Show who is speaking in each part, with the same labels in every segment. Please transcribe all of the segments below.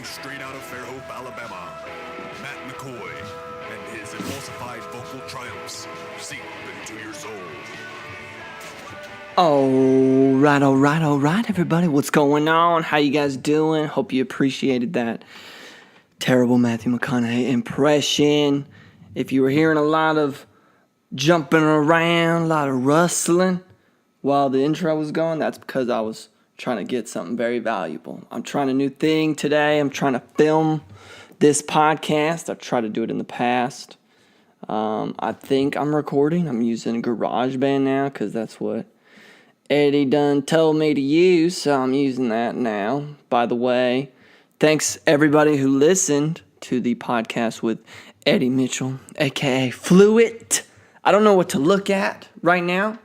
Speaker 1: straight out of Fairhope, Alabama, Matt McCoy and his emulsified vocal triumphs seep into your soul.
Speaker 2: All right, everybody. What's going on? How you guys doing? Hope you appreciated that terrible Matthew McConaughey impression. If you were hearing a lot of jumping around, a lot of rustling while the intro was going, that's because I was trying to get something very valuable. I'm trying a new thing today. I'm trying to film this podcast. I've tried to do it in the past. I think I'm recording. I'm using GarageBand now because that's what Eddie done told me to use, so I'm using that now. By the way, thanks everybody who listened to the podcast with Eddie Mitchell, aka Fluid. I don't know what to look at right now.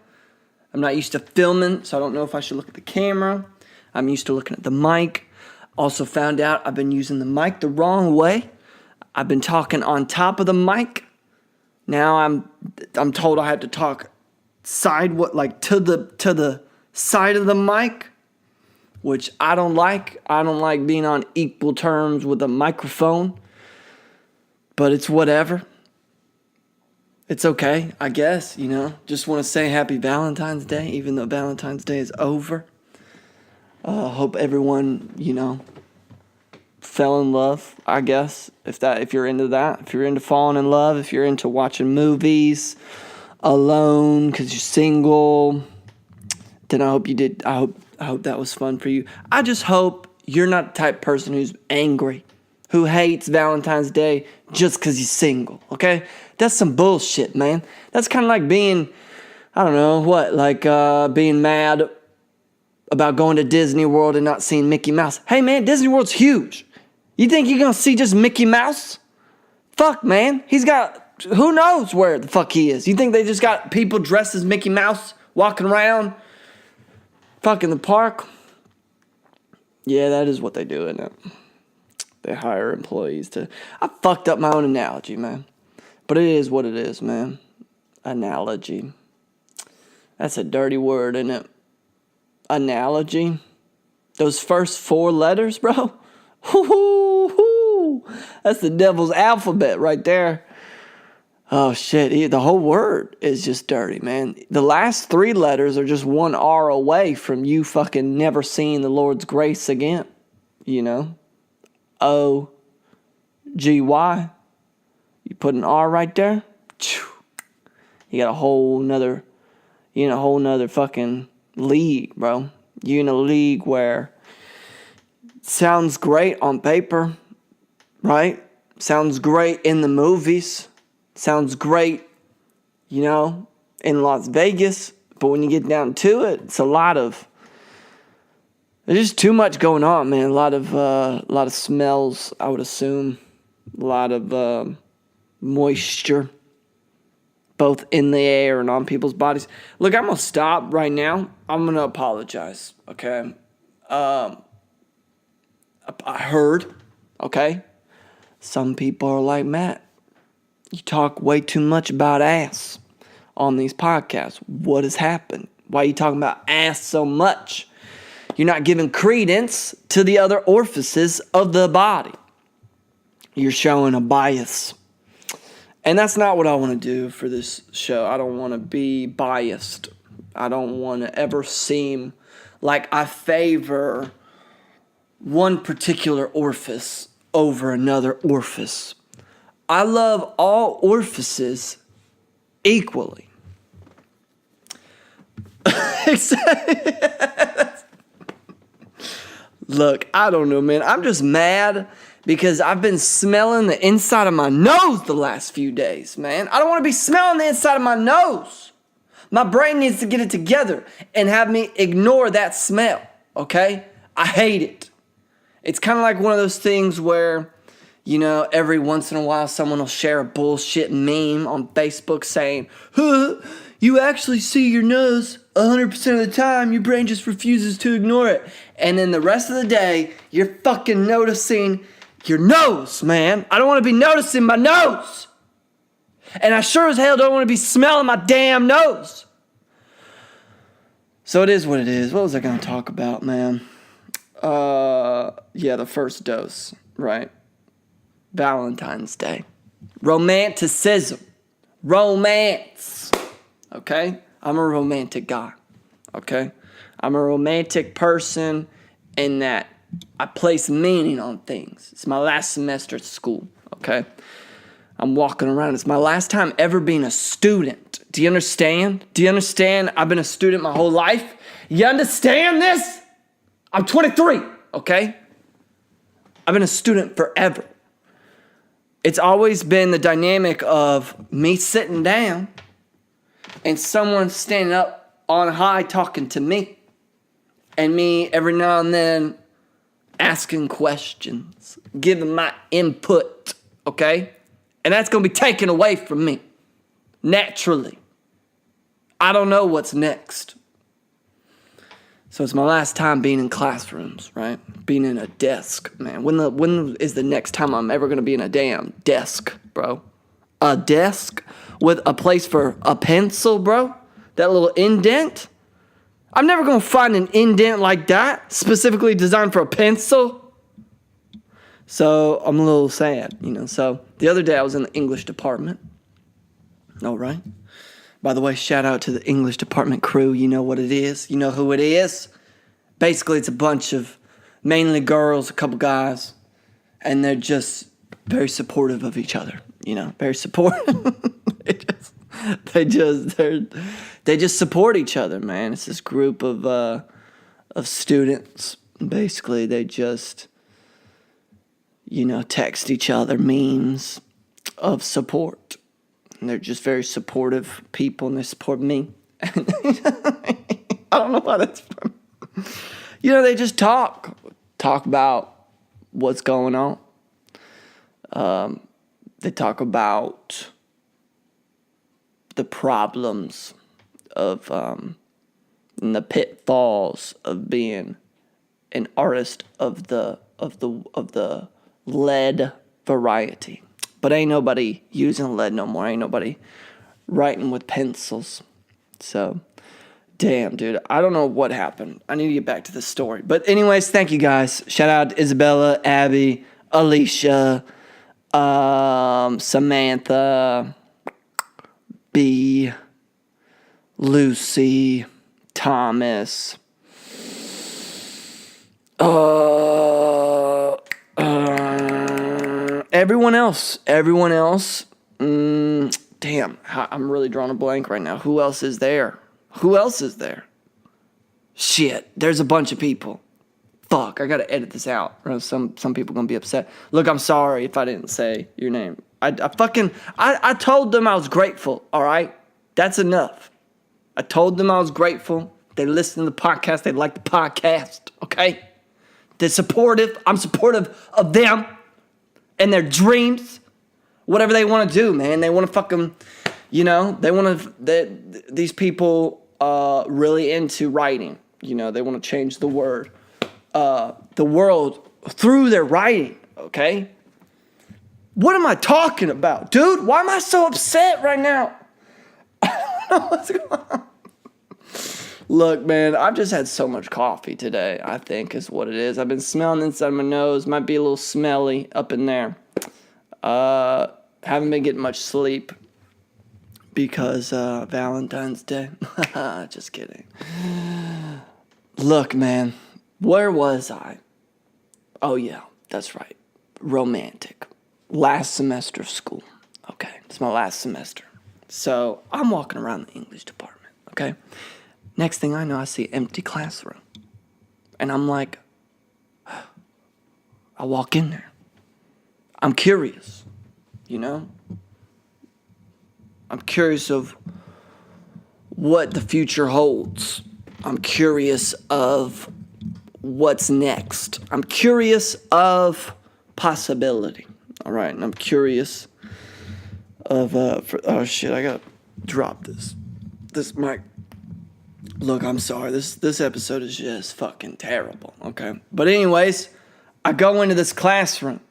Speaker 2: I'm not used to filming, so I don't know if I should look at the camera. I'm used to looking at the mic. Also found out I've been using the mic the wrong way. I've been talking on top of the mic. Now I'm told I have to talk to the side of the mic, which I don't like. I don't like being on equal terms with a microphone, but it's whatever. It's okay, I guess, Just want to say happy Valentine's Day, even though Valentine's Day is over. Hope everyone, fell in love, I guess, if you're into that. If you're into falling in love, if you're into watching movies alone because you're single, then I hope you did. I hope that was fun for you. I just hope you're not the type of person who's angry, who hates Valentine's Day just because you're single, okay? That's some bullshit, man. That's kind of like being, being mad about going to Disney World and not seeing Mickey Mouse. Hey, man, Disney World's huge. You think you're going to see just Mickey Mouse? Fuck, man. He's got, who knows where the fuck he is. You think they just got people dressed as Mickey Mouse walking around fucking the park? Yeah, that is what they do, isn't it? They hire employees to... I fucked up my own analogy, man. But it is what it is, man. Analogy. That's a dirty word, isn't it? Analogy. Those first 4 letters, bro. Woo-hoo-hoo. That's the devil's alphabet right there. Oh, shit. The whole word is just dirty, man. The last 3 letters are just 1 R away from you fucking never seeing the Lord's grace again. O-G-Y. You put an R right there, you got a whole nother fucking league, bro. You're in a league where it sounds great on paper, right? Sounds great in the movies. Sounds great, in Las Vegas. But when you get down to it, it's there's just too much going on, man. A lot of smells, I would assume. A lot of moisture, both in the air and on people's bodies. Look, I'm going to stop right now. I'm going to apologize, okay? I heard, okay? Some people are like, Matt, you talk way too much about ass on these podcasts. What has happened? Why are you talking about ass so much? You're not giving credence to the other orifices of the body. You're showing a bias. And that's not what I want to do for this show. I don't want to be biased. I don't want to ever seem like I favor one particular orifice over another orifice. I love all orifices equally. Look, I don't know, man. I'm just mad because I've been smelling the inside of my nose the last few days, man. I don't want to be smelling the inside of my nose. My brain needs to get it together and have me ignore that smell, okay? I hate it. It's kind of like one of those things where, every once in a while someone will share a bullshit meme on Facebook saying, you actually see your nose 100% of the time. Your brain just refuses to ignore it. And then the rest of the day, you're fucking noticing your nose, man. I don't want to be noticing my nose. And I sure as hell don't want to be smelling my damn nose. So it is what it is. What was I going to talk about, man? The first dose. right? Valentine's Day. Romanticism. Romance. Okay? I'm a romantic guy. Okay? I'm a romantic person in that I place meaning on things. It's my last semester at school. Okay? I'm walking around. It's my last time ever being a student. Do you understand? Do you understand? I've been a student my whole life. You understand this? I'm 23, okay? I've been a student forever. It's always been the dynamic of me sitting down and someone standing up on high talking to me, and me every now and then asking questions, giving my input, okay? And that's going to be taken away from me, naturally. I don't know what's next. So it's my last time being in classrooms, right? Being in a desk, man. When is the next time I'm ever going to be in a damn desk, bro? A desk with a place for a pencil, bro? That little indent? I'm never going to find an indent like that, specifically designed for a pencil. So I'm a little sad, you know. So the other day I was in the English department. All right. By the way, shout out to the English department crew. You know what it is. You know who it is. Basically, it's a bunch of mainly girls, a couple guys, and they're just very supportive of each other. You know, very supportive. they just support each other, man. It's this group of students. Basically, they just, you know, text each other memes of support. And they're just very supportive people, and they support me. I don't know why that's funny. You know, they just talk about what's going on. They talk about the problems of and the pitfalls of being an artist of the lead variety. But ain't nobody using lead no more. Ain't nobody writing with pencils. So, damn, dude. I don't know what happened. I need to get back to the story. But anyways, thank you guys. Shout out to Isabella, Abby, Alicia, Samantha, B, Lucy, Thomas, everyone else. Damn, I'm really drawing a blank right now. Who else is there? Shit, there's a bunch of people. Fuck, I gotta edit this out, or else some people gonna be upset. Look, I'm sorry if I didn't say your name. I told them I was grateful, all right? That's enough. I told them I was grateful. They listen to the podcast. They like the podcast, okay? They're supportive. I'm supportive of them and their dreams. Whatever they want to do, man. They want to fucking, you know, these people really into writing. You know, they want to change the world through their writing, okay? What am I talking about? Dude, why am I so upset right now? I don't know what's going on. Look, man, I've just had so much coffee today, I think is what it is. I've been smelling inside my nose. Might be a little smelly up in there. Haven't been getting much sleep because Valentine's Day. Just kidding. Look, man, where was I? Oh, yeah, that's right. Romantic. Last semester of school. Okay, it's my last semester. So I'm walking around the English department, okay? Next thing I know, I see an empty classroom. And I'm like, I walk in there. I'm curious, you know? I'm curious of what the future holds. I'm curious of what's next. I'm curious of possibility. All right, and I'm curious of, oh shit, I gotta drop this mic. Look, I'm sorry, this episode is just fucking terrible, okay? But anyways, I go into this classroom.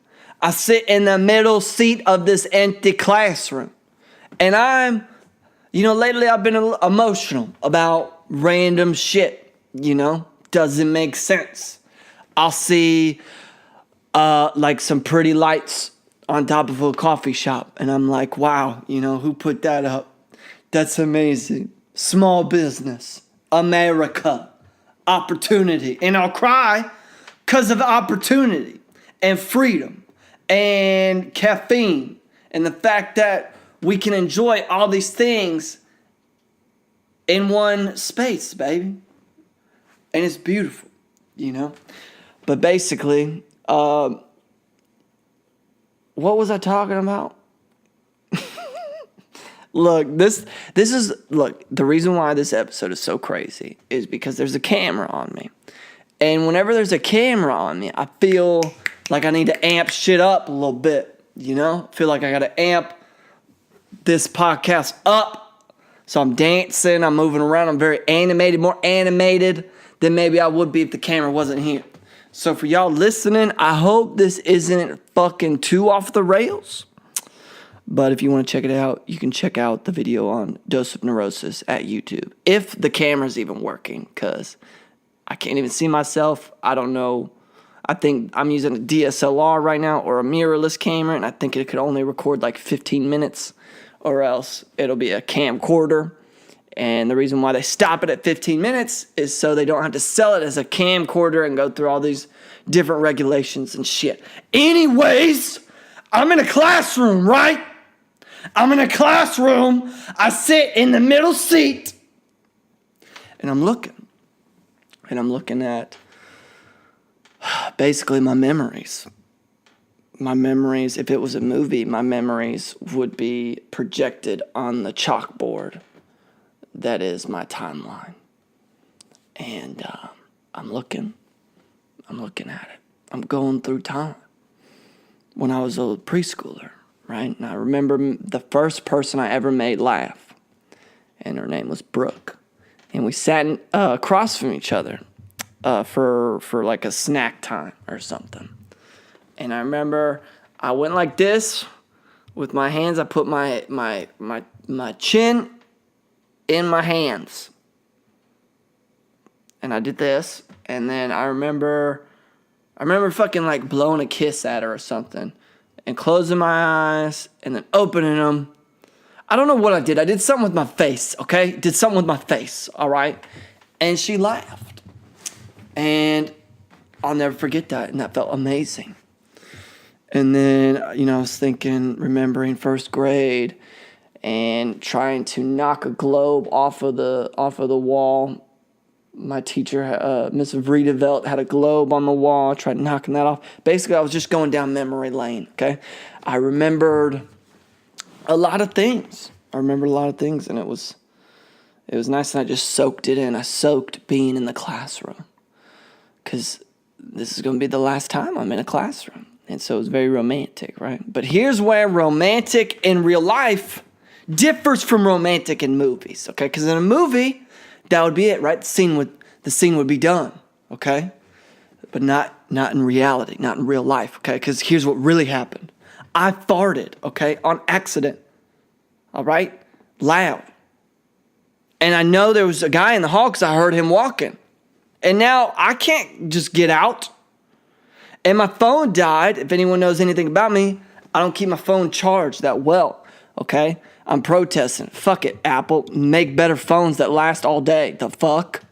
Speaker 2: I sit in the middle seat of this empty classroom. And lately I've been emotional about random shit, you know? Doesn't make sense. I'll see like some pretty lights on top of a coffee shop. And I'm like, wow, who put that up? That's amazing. Small business, America, opportunity. And I'll cry because of opportunity and freedom and caffeine and the fact that we can enjoy all these things in one space, baby. And it's beautiful, But basically, what was I talking about? Look, the reason why this episode is so crazy is because there's a camera on me. And whenever there's a camera on me, I feel like I need to amp shit up a little bit, I feel like I got to amp this podcast up. So I'm dancing, I'm moving around, I'm very animated, more animated than maybe I would be if the camera wasn't here. So for y'all listening, I hope this isn't fucking too off the rails. But if you want to check it out, you can check out the video on Dose of Neurosis at YouTube. If the camera's even working, because I can't even see myself. I don't know. I think I'm using a DSLR right now or a mirrorless camera, and I think it could only record like 15 minutes or else it'll be a camcorder. And the reason why they stop it at 15 minutes is so they don't have to sell it as a camcorder and go through all these different regulations and shit. Anyways, I'm in a classroom, right? I'm in a classroom. I sit in the middle seat. And I'm looking. And I'm looking at basically my memories. My memories, if it was a movie, my memories would be projected on the chalkboard. That is my timeline. And I'm looking at it. I'm going through time. When I was a preschooler, right? And I remember the first person I ever made laugh. And her name was Brooke. And we sat across from each other for like a snack time or something. And I remember I went like this with my hands. I put my chin in my hands. And I did this. And then I remember fucking like blowing a kiss at her or something. And closing my eyes and then opening them. I don't know what I did. I did something with my face, okay? Did something with my face, all right? And she laughed. And I'll never forget that. And that felt amazing. And then, I was remembering first grade and trying to knock a globe off of the wall. My teacher, Miss Vriedevelt, had a globe on the wall. I tried knocking that off. Basically, I was just going down memory lane, okay? I remembered a lot of things. And it was nice, and I just soaked it in. I soaked being in the classroom because this is going to be the last time I'm in a classroom. And so it was very romantic, right? But here's where romantic in real life differs from romantic in movies, okay? Because in a movie, that would be it, right? The scene would be done, okay? But not in reality, not in real life, okay? Because here's what really happened. I farted, okay, on accident, all right? Loud. And I know there was a guy in the hall because I heard him walking. And now I can't just get out. And my phone died. If anyone knows anything about me, I don't keep my phone charged that well, okay? I'm protesting. Fuck it, Apple. Make better phones that last all day. The fuck?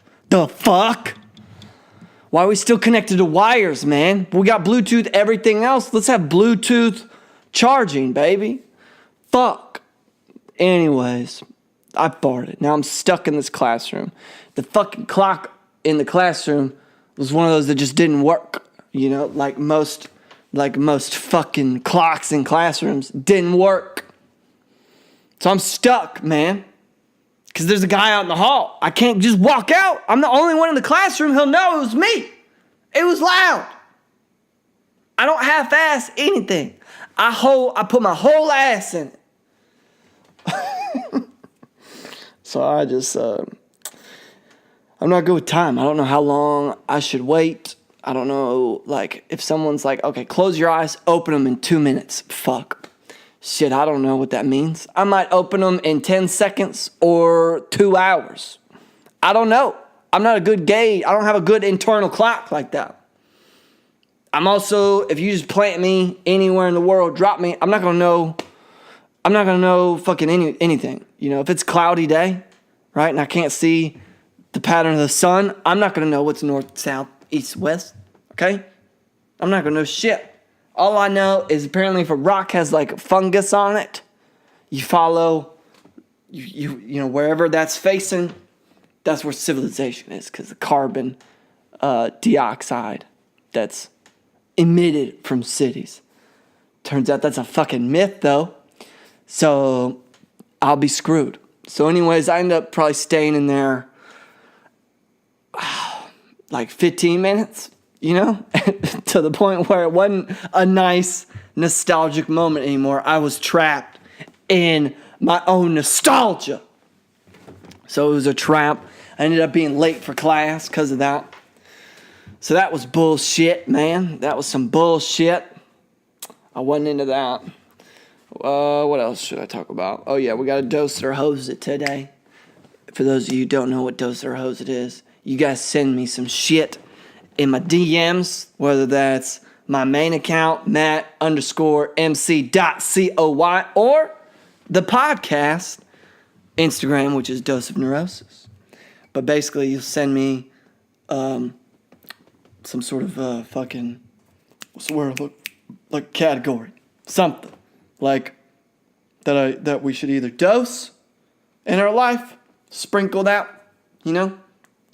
Speaker 2: Why are we still connected to wires, man? We got Bluetooth, everything else. Let's have Bluetooth charging, baby. Fuck. Anyways, I farted. Now I'm stuck in this classroom. The fucking clock in the classroom was one of those that just didn't work. Like most fucking clocks in classrooms didn't work. So I'm stuck, man. Because there's a guy out in the hall. I can't just walk out. I'm the only one in the classroom. He'll know it was me. It was loud. I don't half-ass anything. I put my whole ass in it. So I just, I'm not good with time. I don't know how long I should wait. I don't know, if someone's like, okay, close your eyes, open them in 2 minutes. Fuck. Shit, I don't know what that means. I might open them in 10 seconds or 2 hours. I don't know. I'm not a good gauge. I don't have a good internal clock like that. I'm also, if you just plant me anywhere in the world, drop me, I'm not gonna know fucking anything. You know, if it's a cloudy day, right, and I can't see the pattern of the sun, I'm not gonna know what's north, south, east, west. Okay? I'm not gonna know shit. All I know is apparently if a rock has like fungus on it, you follow, you know, wherever that's facing, that's where civilization is, because the carbon dioxide that's emitted from cities. Turns out that's a fucking myth, though. So I'll be screwed. So anyways, I end up probably staying in there like 15 minutes, you know, to the point where it wasn't a nice nostalgic moment anymore. I was trapped in my own nostalgia. So it was a trap. I ended up being late for class because of that. So that was bullshit, man. That was some bullshit. I wasn't into that. What else should I talk about? Oh, yeah, we got a Dose It or Hose It today. For those of you who don't know what Dose It or Hose It is, you guys send me some shit in my DMs, whether that's my main account, Matt_MC.COY, or the podcast Instagram, which is Dose of Neurosis. But basically, you'll send me some sort of fucking, what's the word, like category, something like that we should either dose in our life, sprinkled out, you know,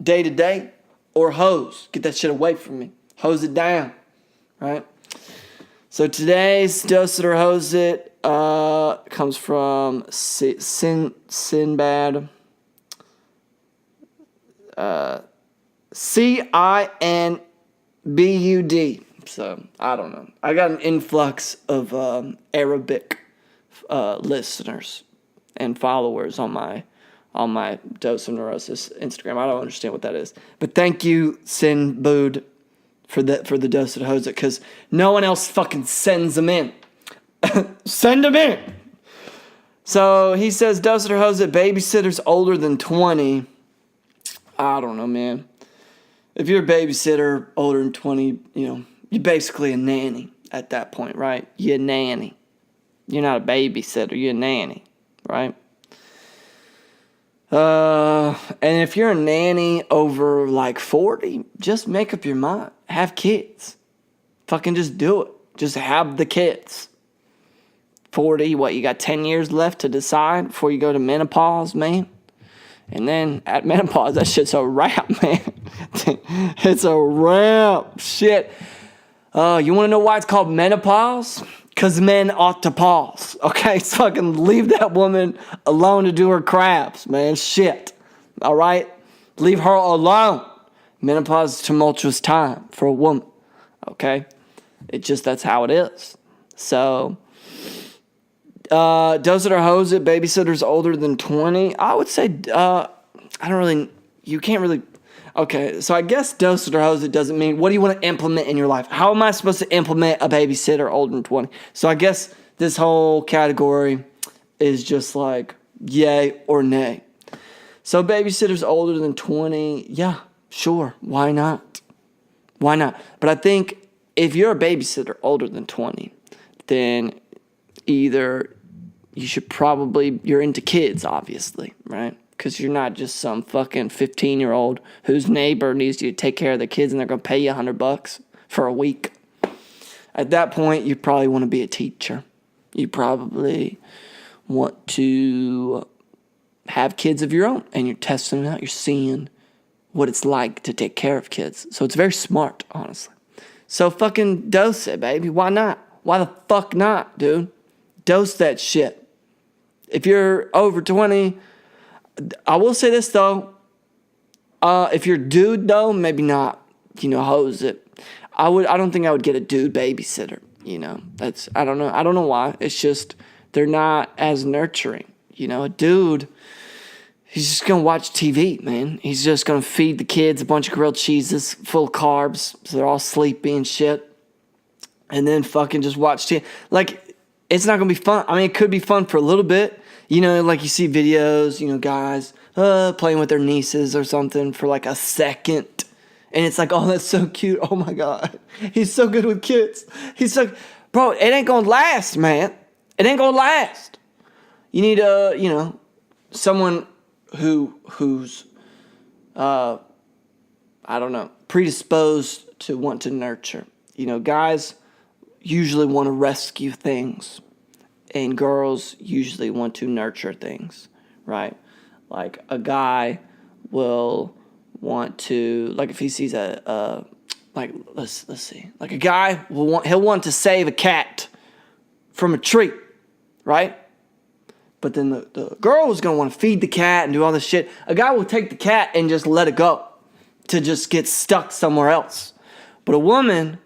Speaker 2: day to day, or hose. Get that shit away from me. Hose it down, right? So today's Dose It or Hose It comes from Sinbad. CINBUD. So I don't know. I got an influx of Arabic listeners and followers on my Dose of Neurosis Instagram. I don't understand what that is, but thank you, Sinbud, for the Dose It or Hose It, because no one else fucking sends them in. Send them in. So he says, Dose It or Hose It, babysitters older than 20. I don't know, man. If you're a babysitter older than 20, you know, you're basically a nanny at that point, right? You're a nanny. You're not a babysitter. You're a nanny, right? And if you're a nanny over like 40, just make up your mind. Have kids. Fucking just do it. Just have the kids. 40, what, you got 10 years left to decide before you go to menopause, man? And then at menopause, that shit's a wrap, man. It's a wrap. Shit. You want to know why it's called menopause? Because men ought to pause. Okay? Fucking leave that woman alone to do her crafts, man. Shit. All right? Leave her alone. Menopause is a tumultuous time for a woman. Okay? That's how it is. So, Dose It or Hose It, babysitters older than 20. I would say, you can't really, okay, so I guess Dose It or Hose It doesn't mean, what do you want to implement in your life? How am I supposed to implement a babysitter older than 20? So I guess this whole category is just like, yay or nay. So babysitters older than 20, yeah, sure, why not? Why not? But I think if you're a babysitter older than 20, then either you're into kids, obviously, right? Because you're not just some fucking 15-year-old whose neighbor needs you to take care of the kids and they're going to pay you $100 for a week. At that point, you probably want to be a teacher. You probably want to have kids of your own and you're testing them out. You're seeing what it's like to take care of kids. So it's very smart, honestly. So fucking dose it, baby. Why not? Why the fuck not, dude? Dose that shit. If you're over 20, I will say this, though. If you're a dude, though, maybe not, hose it. I don't think I would get a dude babysitter, I don't know. I don't know why. It's just, they're not as nurturing. A dude, he's just going to watch TV, man. He's just going to feed the kids a bunch of grilled cheeses full of carbs, so they're all sleepy and shit. And then fucking just watch TV. Like, it's not going to be fun. I mean, it could be fun for a little bit. Like you see videos, guys playing with their nieces or something for like a second. And it's like, oh, that's so cute. Oh my God. He's so good with kids. Bro, it ain't gonna last, man. It ain't gonna last. You need someone who's predisposed to want to nurture. Guys usually want to rescue things, and girls usually want to nurture things, right? Like a guy will want to, like if he sees let's see, like a guy he'll want to save a cat from a tree, right? But then the girl is going to want to feed the cat and do all this shit. A guy will take the cat and just let it go to just get stuck somewhere else. But a woman,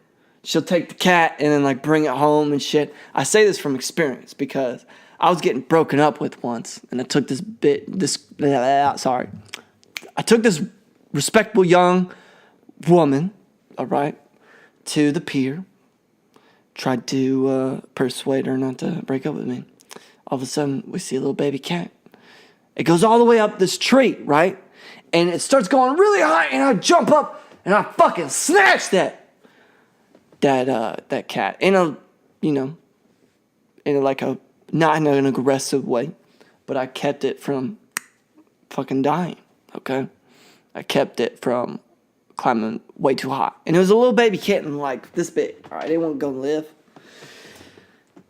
Speaker 2: she'll take the cat and then like bring it home and shit. I say this from experience because I was getting broken up with once, and I took this respectable young woman, all right, to the pier. Tried to persuade her not to break up with me. All of a sudden, we see a little baby cat. It goes all the way up this tree, right? And it starts going really high, and I jump up, and I fucking snatch that cat not in an aggressive way, but I kept it from fucking dying, okay? I kept it from climbing way too high. And it was a little baby kitten like this big, all right? It won't go live.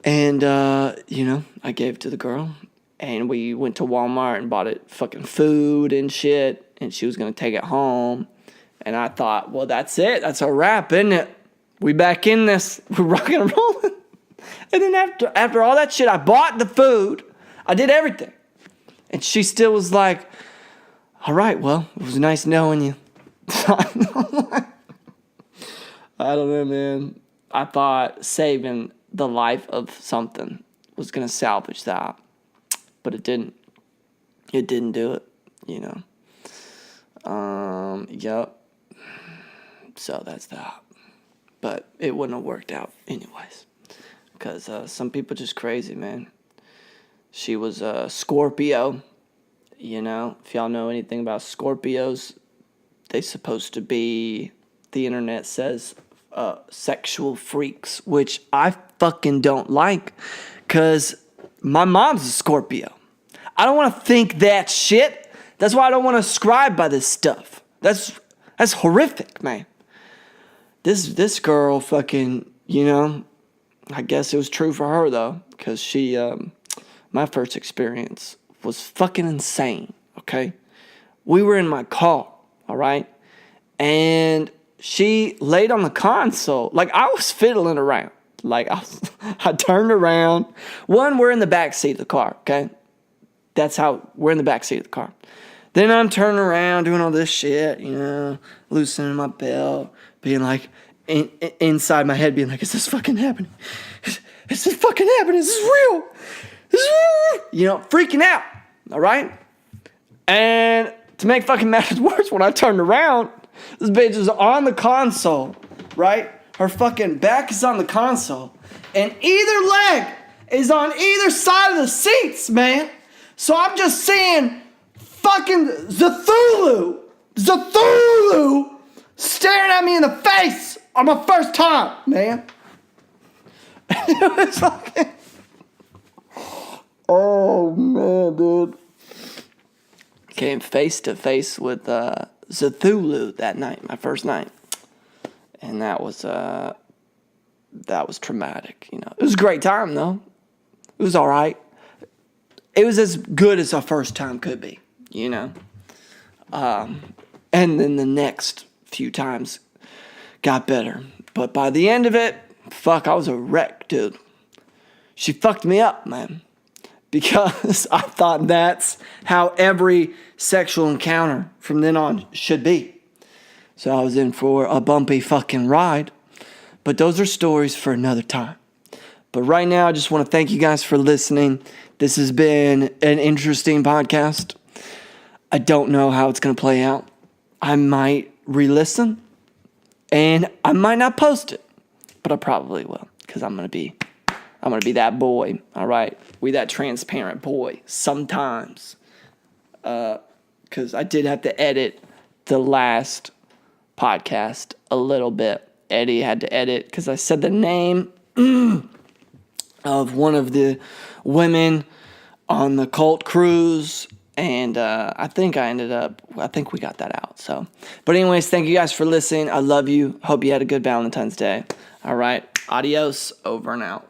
Speaker 2: And, I gave it to the girl, and we went to Walmart and bought it fucking food and shit, and she was going to take it home. And I thought, well, that's it. That's a wrap, isn't it? We back in this. We're rocking and rolling. And then after all that shit, I bought the food. I did everything. And she still was like, all right, well, it was nice knowing you. I don't know, man. I thought saving the life of something was going to salvage that. But it didn't. It didn't do it, Yep. So that's that. But it wouldn't have worked out anyways. Because some people just crazy, man. She was a Scorpio. If y'all know anything about Scorpios, they supposed to be, the internet says, sexual freaks, which I fucking don't like, because my mom's a Scorpio. I don't want to think that shit. That's why I don't want to ascribe by this stuff. That's horrific, man. This girl fucking, I guess it was true for her though, because she, my first experience was fucking insane, okay? We were in my car, all right? And she laid on the console. Like, I was fiddling around. Like, I turned around. We're in the back seat of the car, okay? That's how, we're in the back seat of the car. Then I'm turning around, doing all this shit, loosening my belt, being like, inside my head being like, is this fucking happening? Is this fucking happening? Is this real? Is this real? Freaking out, all right? And to make fucking matters worse, when I turned around, this bitch is on the console, right? Her fucking back is on the console, and either leg is on either side of the seats, man. So I'm just seeing fucking Cthulhu staring at me in the face on my first time, man. It was fucking, oh man, dude. Came face to face with Cthulhu that night, my first night, and that was traumatic. It was a great time though. It was all right. It was as good as our first time could be, And then the next few times got better. But by the end of it, fuck, I was a wreck, dude. She fucked me up, man. Because I thought that's how every sexual encounter from then on should be. So I was in for a bumpy fucking ride. But those are stories for another time. But right now, I just want to thank you guys for listening. This has been an interesting podcast. I don't know how it's going to play out. I might re-listen, and I might not post it, but I probably will, because I'm gonna be that boy. All right, we that transparent boy sometimes, because I did have to edit the last podcast a little bit. Eddie had to edit because I said the name of one of the women on the cult cruise, and I think we got that out. So, but anyways, thank you guys for listening. I love you. Hope you had a good Valentine's Day. All right, adios, over and out.